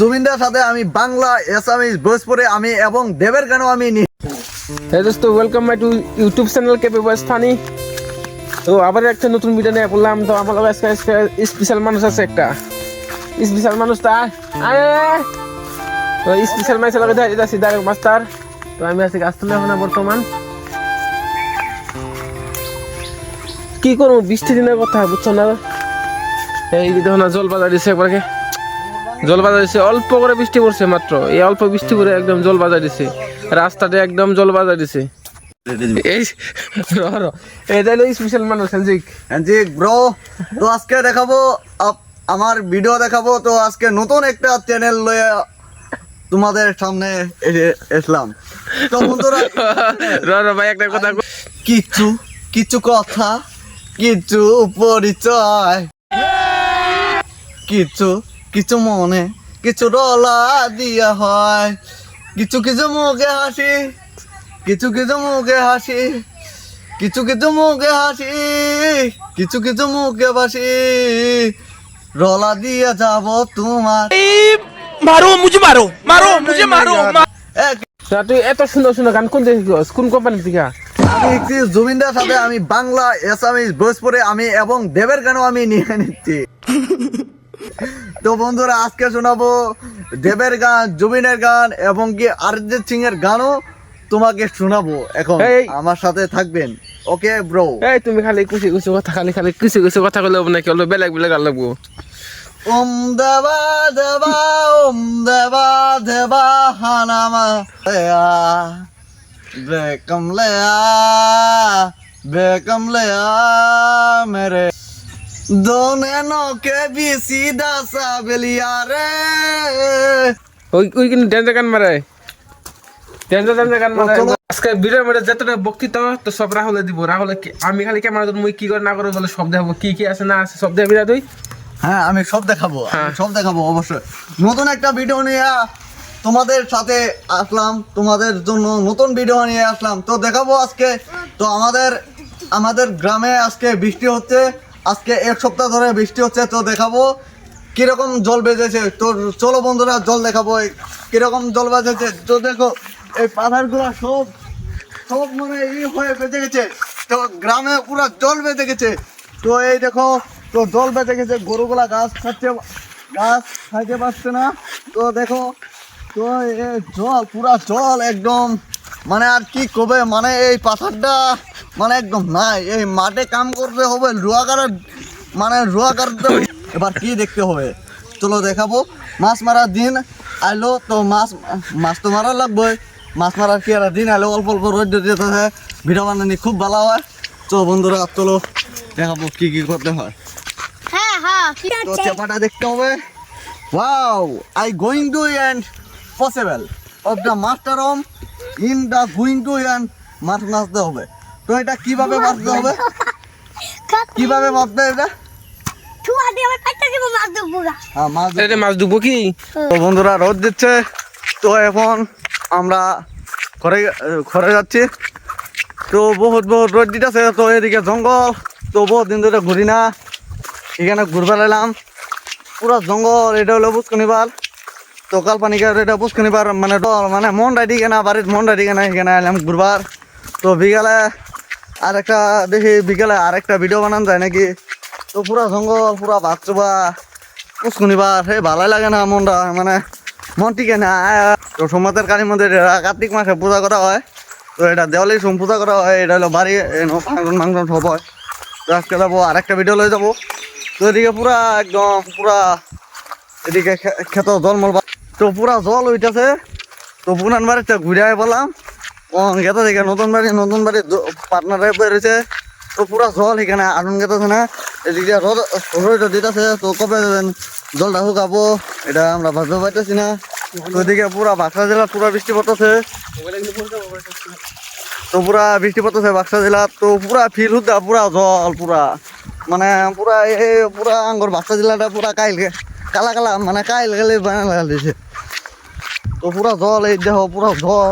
জুবিনদার সাথে আমি বাংলা, আসামিজ, ভোজপুরি আমি এবং দেবের গানও আমি হ্যাঁ দোস্ত, welcome my to YouTube channel KP boys funny. তো আবার একটা নতুন ভিডিও নিয়ে বললাম। তো আমার লোক আজকে স্পেশাল মানুষ আছে, একটা স্পেশাল মানুষ। তা তো স্পেশাল মানুষের লগে যাচ্ছি ডাইরেক্ট মাস্টার। তো আমি আছি গাছতলা এখন বর্তমান। কি করবো, বৃষ্টি দিনের কথা বুঝছো না? এই দেখো না, জল বাজার দিচ্ছে একবারে, জল বাজার দিচ্ছে। অল্প করে বৃষ্টি পড়ছে মাত্র, এই অল্প বৃষ্টি করে একদম জল বাজার দিছে, রাস্তাতে একদম জল বাজার দিছে। এটা হলো স্পেশাল মানুষ হ্যান্জিক ব্রো। তো আজকে দেখাবো আমার ভিডিও দেখাবো। তো আজকে নতুন একটা চ্যানেল লয়ে তোমাদের সামনে এসলাম। তো বন্ধুরা ভাই একটা কথা, কিছু কিছু কথা, কিছু পরিচয়, কিছু কিছু মনে, কিছু ডলা দিয়া হয়, কিছু কিছু মুখে হাসি, কিছু কিছু মুখে হাসি, কিছু কিছু মুখে হাসি, কিছু কিছু মুখে বাসি, রলা দিয়ে যাব তোমার। मारो मुझे, मारो मारो मुझे, मारो। তুই এত সুন্দর সুন্দর গান কোন দেখি, কোন কোম্পানি থেকে? আমি একটি জুবিনদার সাথে আমি বাংলা, আসামিজ, ভোজপুরি আমি এবং দেবের গানও আমি নিয়ে নিচ্ছি। তো বন্ধুরা আজকে শোনাবো দেবের গান, জুবিনের গান এবং কি অরিজিৎ সিং এর গানও তোমাকে শোনাবো। এখন আমার সাথে থাকবেন, ওকে ব্রো? এই তুমি খালি কুচি কুচি কথা, খালি খালি কুচি কুচি কথা বলে নাকি হলো বেলেগ বেলেগ গান লাগবো। ওম দেবা দেবা, ওম দেবা দেবা হানামা লেয়া, বেকম লেয়া, বেকম লেয়া মেরে दोनों के भी सीधा सा बेलिया रे। ওই কিন্তু ড্যান্সার গান মারে, ড্যান্সার গান মারে। আজকে ভিডিওর মধ্যে যতটা বক্তৃতা তো সব রাহুলে দিব। রাহুলে আমি খালি ক্যামেরা ধরবো, কি করে না করে বলে সব দেখাবো, কি কি আছে না আছে সব দেখাবি না তুই? হ্যাঁ আমি সব দেখাবো, সব দেখাবো অবশ্যই। নতুন একটা ভিডিও নিয়ে তোমাদের সাথে আসলাম, তোমাদের জন্য নতুন ভিডিও নিয়ে আসলাম। তো দেখাবো আজকে। তো আমাদের গ্রামে আজকে বৃষ্টি হচ্ছে, আজকে এক সপ্তাহ ধরে বৃষ্টি হচ্ছে। তো দেখাবো কিরকম জল বেজেছে। তো চলো বন্ধুরা জল দেখাবো কিরকম জল বেজেছে। তো দেখো এই পাথরগুলো সব সব মানে হয়ে বেজে গেছে। তো গ্রামে পুরো জল বেজে গেছে। তো এই দেখো, তো জল বেজে গেছে, গরুগুলা ঘাস খাইতে পারছে না। তো দেখো, তো জল পুরা জল একদম, মানে আর কি কবে, মানে এই পাথরটা মানে একদম নাই। এই মাঠে কাম করতে হবে, রোয়া কাটতে হবে। এবার কি দেখতে হবে চলো দেখাবো। মাছ মারার দিন আইলো, তো মাছ তো মারা লাগবে। মাছ মারার কি আর দিন আইলো, অল্প অল্প রোদ দিতে হয়, ভিডিও বানানি খুব ভালো হয়। তো বন্ধুরা চলো দেখাবো কি কি করতে হয়। তো চেপাটা দেখতে হবে। Wow, I going to end possible of the master in the going to end মাছ নাচতে হবে। তো এটা কিভাবে বাঁচতে হবে, কিভাবে বাঁচতে এটা? মাছ ডুবো কি? তো বন্ধুরা রোদ দিচ্ছে, তো এখন আমরা ঘরে যাচ্ছি। তো বহুত রোদ দিতেছে, তো এদিকে জঙ্গল। তো বহুত দিন ধরে ঘুরি না, এখানে ঘুরবার এলাম। পুরো জঙ্গল, এটা হলো পুষ্কনিবার। তো কাল্পনিকের এটা পুষ্কনিবার, মানে মন রাইডি কেনা, বাড়ির মন রাইডি কেনা, এখানে এলাম ঘুরবার। তো বিকালে আরেকটা ভিডিও বানান যায় নাকি। তো পুরা জঙ্গল, পুরা বাচ্চা পুষ্কনিবার, ভালোই লাগে না মনটা, মানে মন টিকে না। তো সোমবারের কালী মন্দির কার্তিক মাসে পূজা করা হয়। তো এটা দেওয়ালি সোম পূজা করা হয়। এটা হলো বাড়ি ফাংশন সব হয়। তো আজকে যাবো আরেকটা ভিডিও লয়ে যাবো। তো এদিকে পুরা একদম এদিকে খেত জলমল, তো পুরা জল হইতেছে। তো পুরান বাড়িতে ঘুরে বললাম গেত থেকে নতুন বাড়ি পার্টনার বেরোছে। তো পুরা জল এখানে আগুন গেতেছে না, এদিকে রোদ দিতেছে। তো কবে জলটা শুকাবো এটা আমরা ভাবতে পারতেছি না। তো এদিকে পুরা বাক্সা জেলা পুরা বৃষ্টি পড়তেছে। তো পুরা বৃষ্টি পড়তেছে বাক্সা জেলা। তো পুরা ফিল হুদা পুরা জল, মানে পুরা আঙ্গুর বাক্সা জেলাটা পুরা কালা মানে কাইল গেলে বানা লাগা দিয়েছে। তো পুরা জল, এই দেখো পুরা জল।